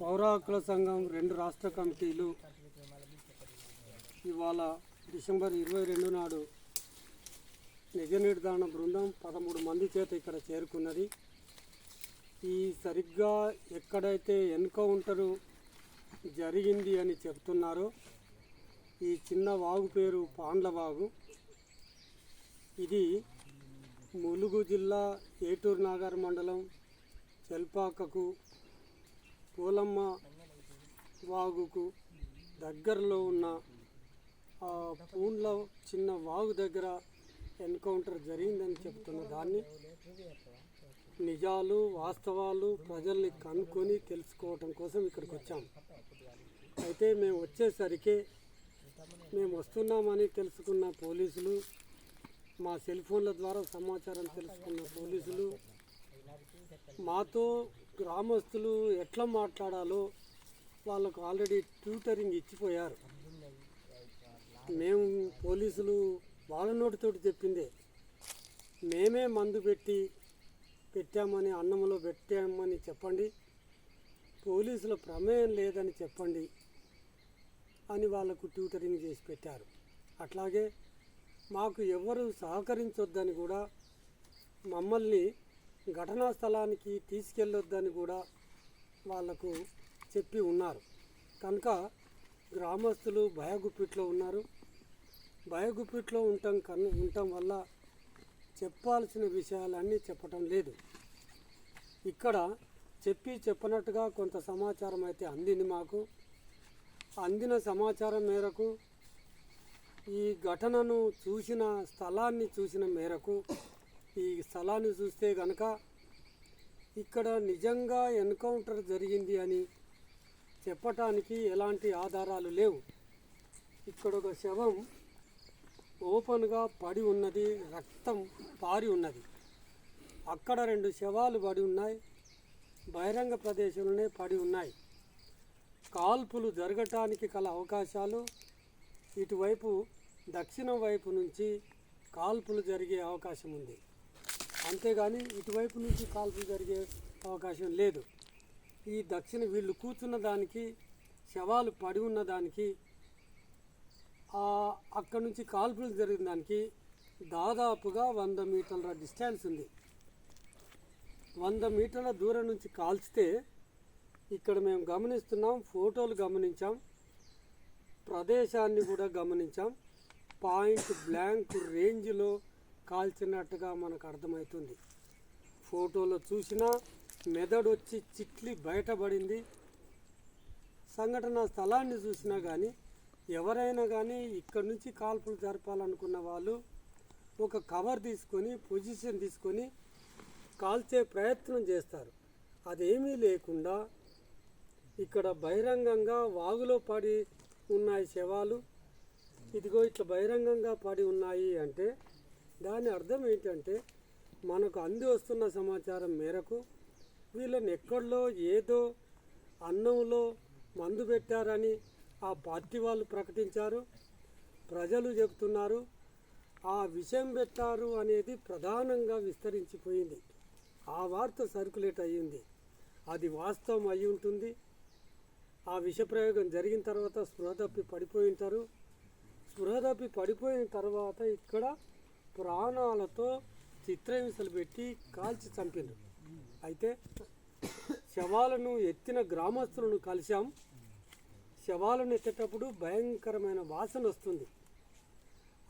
పౌర హక్కుల సంఘం 2 రాష్ట్ర కమిటీలు ఇవాళ డిసెంబర్ 22 నాడు నిజ నిర్ధారణ బృందం 13 మంది చేత ఇక్కడ చేరుకున్నది. ఈ సరిగ్గా ఎక్కడైతే ఎన్కౌంటరు జరిగింది అని చెప్తున్నారో ఈ చిన్న వాగు పేరు పాండ్లవాగు. ఇది ములుగు జిల్లా ఏటూరు నాగర్ మండలం చెల్పాకకు కోలమ్మ వాగుకు దగ్గరలో ఉన్న పూండ్ల చిన్న వాగు దగ్గర ఎన్కౌంటర్ జరిగిందని చెప్తున్న దాన్ని నిజాలు వాస్తవాలు ప్రజల్ని కనుక్కొని తెలుసుకోవటం కోసం ఇక్కడికి వచ్చాం. అయితే మేము వచ్చేసరికి మేము వస్తున్నామని తెలుసుకున్న పోలీసులు, మా సెల్ ఫోన్ల ద్వారా సమాచారం తెలుసుకున్న పోలీసులు మాతో గ్రామస్తులు ఎట్లా మాట్లాడాలో వాళ్ళకు ఆల్రెడీ ట్యూటరింగ్ ఇచ్చిపోయారు. మేము పోలీసులు వాళ్ళ నోటితోటి చెప్పిందే, మేమే మందు పెట్టామని అన్నంలో పెట్టామని చెప్పండి, పోలీసుల ప్రమేయం లేదని చెప్పండి అని వాళ్ళకు ట్యూటరింగ్ చేసి పెట్టారు. అట్లాగే మాకు ఎవరు సహకరించొద్దని కూడా, మమ్మల్ని ఘటనా స్థలానికి తీసుకెళ్ళొద్దని కూడా వాళ్లకు చెప్పి ఉన్నారు. కనుక గ్రామస్తులు భయగుప్పిట్లో ఉన్నారు. భయగుప్పిట్లో ఉండటం వల్ల చెప్పాల్సిన విషయాలన్నీ చెప్పటం లేదు. ఇక్కడ చెప్పనట్టుగా కొంత సమాచారం అయితే అందింది. మాకు అందిన సమాచారం మేరకు ఈ ఘటనను చూసిన స్థలాన్ని చూసిన మేరకు ఈ స్థలాన్ని చూస్తే కనుక ఇక్కడ నిజంగా ఎన్కౌంటర్ జరిగింది అని చెప్పటానికి ఎలాంటి ఆధారాలు లేవు. ఇక్కడ ఒక శవం ఓపెన్గా పడి ఉన్నది, రక్తం పారి ఉన్నది. అక్కడ 2 శవాలు పడి ఉన్నాయి, బహిరంగ ప్రదేశంలోనే పడి ఉన్నాయి. కాల్పులు జరగటానికి గల అవకాశాలు ఇటువైపు దక్షిణం వైపు నుంచి కాల్పులు జరిగే అవకాశం ఉంది, అంతేగాని ఇటువైపు నుంచి కాల్పులు జరిగే అవకాశం లేదు. ఈ వీళ్ళు కూర్చున్న దానికి, శవాలు పడి ఉన్న దానికి, అక్కడ నుంచి కాల్పులు జరిగిన దానికి దాదాపుగా 100 మీటర్ల డిస్టెన్స్ ఉంది. 100 మీటర్ల దూరం నుంచి కాల్చితే ఇక్కడ మేము గమనిస్తున్నాం, ఫోటోలు గమనించాం, ప్రదేశాన్ని కూడా గమనించాం. పాయింట్ బ్లాంక్ రేంజ్లో కాల్చినట్టుగా మనకు అర్థమవుతుంది. ఫోటోలో చూసినా మెదడు వచ్చి చిట్లి బయటపడింది. సంఘటన స్థలాన్ని చూసినా కానీ ఎవరైనా కానీ ఇక్కడి నుంచి కాల్పులు జరపాలనుకున్న వాళ్ళు ఒక కవర్ తీసుకొని, పొజిషన్ తీసుకొని కాల్చే ప్రయత్నం చేస్తారు. అదేమీ లేకుండా ఇక్కడ బహిరంగంగా వాగులో పడి ఉన్నాయి శవాలు. ఇదిగో ఇట్లా బహిరంగంగా పడి ఉన్నాయి అంటే దాని అర్థం ఏంటంటే, మనకు అంది వస్తున్న సమాచారం మేరకు వీళ్ళని ఎక్కడో ఏదో అన్నంలో మందు పెట్టారని ఆ పార్టీ వాళ్ళు ప్రకటించారు, ప్రజలు చెబుతున్నారు. ఆ విషయం పెట్టారు అనేది ప్రధానంగా విస్తరించిపోయింది. ఆ వార్త సర్క్యులేట్ అయ్యింది. అది వాస్తవం అయి ఉంటుంది. ఆ విషప్రయోగం జరిగిన తర్వాత స్పృహ తప్పి పడిపోయి ఉంటారు. స్పృహ తప్పి పడిపోయిన తర్వాత ఇక్కడ ప్రాణాలతో చిత్రహింసలు పెట్టి కాల్చి చంపిండ్రు. అయితే శవాలను ఎత్తిన గ్రామస్తులను కలిశాం. శవాలను ఎత్తేటప్పుడు భయంకరమైన వాసన వస్తుంది,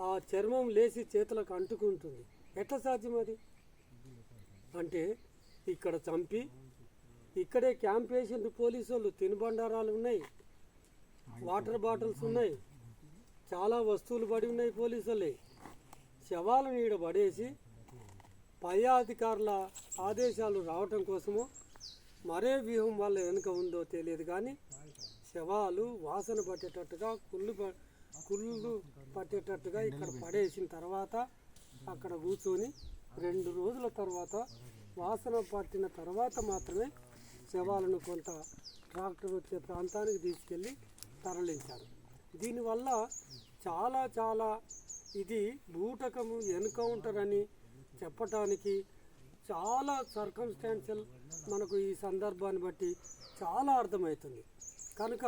ఆ చర్మం లేచి చేతులకు అంటుకుంటుంది. ఎట్లా సాధ్యం అది అంటే, ఇక్కడ చంపి ఇక్కడే క్యాంప్ వేసిండ్రు పోలీసు వాళ్ళు. తినుబండారాలు ఉన్నాయి, వాటర్ బాటిల్స్ ఉన్నాయి, చాలా వస్తువులు పడి ఉన్నాయి పోలీసు వాళ్ళే. శవాలను ఈడ పడేసి పై అధికారుల ఆదేశాలు రావటం కోసమో మరే వ్యూహం వల్ల వెనుక ఉందో తెలియదు, కానీ శవాలు వాసన పట్టేటట్టుగా కుళ్ళు పట్టేటట్టుగా ఇక్కడ పడేసిన తర్వాత అక్కడ కూర్చొని 2 రోజుల తర్వాత వాసన పట్టిన తర్వాత మాత్రమే శవాలను కొంత ట్రాక్టర్ వచ్చే ప్రాంతానికి తీసుకెళ్ళి తరలించారు. దీనివల్ల చాలా ఇది బూటకము ఎన్కౌంటర్ అని చెప్పటానికి చాలా సర్కమ్స్టాన్షియల్ మనకు ఈ సందర్భాన్ని బట్టి చాలా అర్థమవుతుంది. కనుక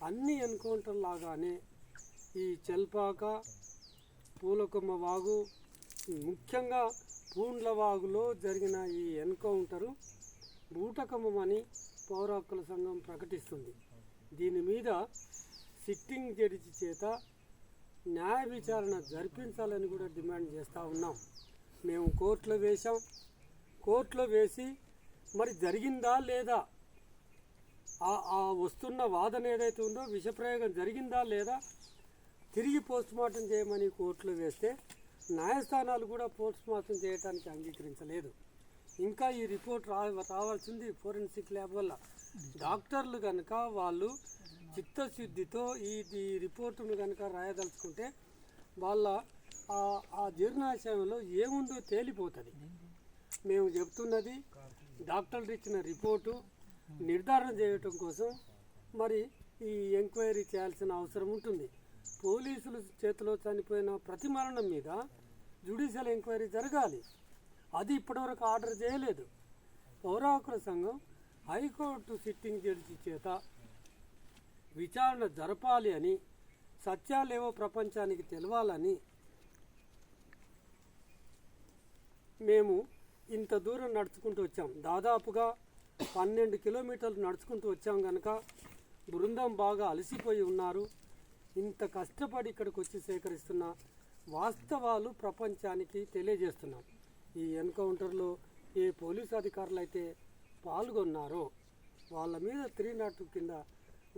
అన్ని ఎన్కౌంటర్ లాగానే ఈ చెల్పాక, పూలకొమ్మ వాగు, ముఖ్యంగా పూండ్ల వాగులో జరిగిన ఈ ఎన్కౌంటరు బూటకమని పౌర హక్కుల సంఘం ప్రకటిస్తుంది. దీని మీద సిట్టింగ్ జడ్జి చేత న్యాయ విచారణ జరిపించాలని కూడా డిమాండ్ చేస్తూ ఉన్నాం. మేము కోర్టులో వేశాం. కోర్టులో వేసి మరి జరిగిందా లేదా, ఆ వస్తున్న వాదన ఏదైతే ఉందో విషప్రయోగం జరిగిందా లేదా తిరిగి పోస్ట్మార్టం చేయమని కోర్టులో వేస్తే న్యాయస్థానాలు కూడా పోస్ట్మార్టం చేయడానికి అంగీకరించలేదు. ఇంకా ఈ రిపోర్ట్ రావాల్సింది ఫోరెన్సిక్ ల్యాబ్ వల్ల. డాక్టర్లు కనుక వాళ్ళు చిత్తశుద్ధితో ఈ రిపోర్టును కనుక రాయదలుచుకుంటే వాళ్ళ ఆ జీర్ణాశయంలో ఏముందో తేలిపోతుంది. మేము చెప్తున్నది డాక్టర్లు ఇచ్చిన రిపోర్టు నిర్ధారణ చేయటం కోసం మరి ఈ ఎంక్వైరీ చేయాల్సిన అవసరం ఉంటుంది. పోలీసుల చేతిలో చనిపోయిన ప్రతి మరణం మీద జ్యుడిషియల్ ఎంక్వైరీ జరగాలి. అది ఇప్పటివరకు ఆర్డర్ చేయలేదు. పౌర హక్కుల సంఘం హైకోర్టు సిట్టింగ్ జడ్జి చేత విచారణ జరపాలి అని, సత్యాలేవో ప్రపంచానికి తెలవాలని మేము ఇంత దూరం నడుచుకుంటూ వచ్చాం. దాదాపుగా 12 కిలోమీటర్లు నడుచుకుంటూ వచ్చాం కనుక బృందం బాగా అలసిపోయి ఉన్నారు. ఇంత కష్టపడి ఇక్కడికి వచ్చి సేకరిస్తున్న వాస్తవాలు ప్రపంచానికి తెలియజేస్తున్నాం. ఈ ఎన్కౌంటర్లో ఏ పోలీసు అధికారులు అయితే పాల్గొన్నారో వాళ్ళ మీద 302 కింద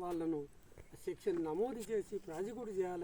వాళ్ళను సెక్షన్ నమోదు చేసి ప్రాజిక్యూట్ చేయాలి.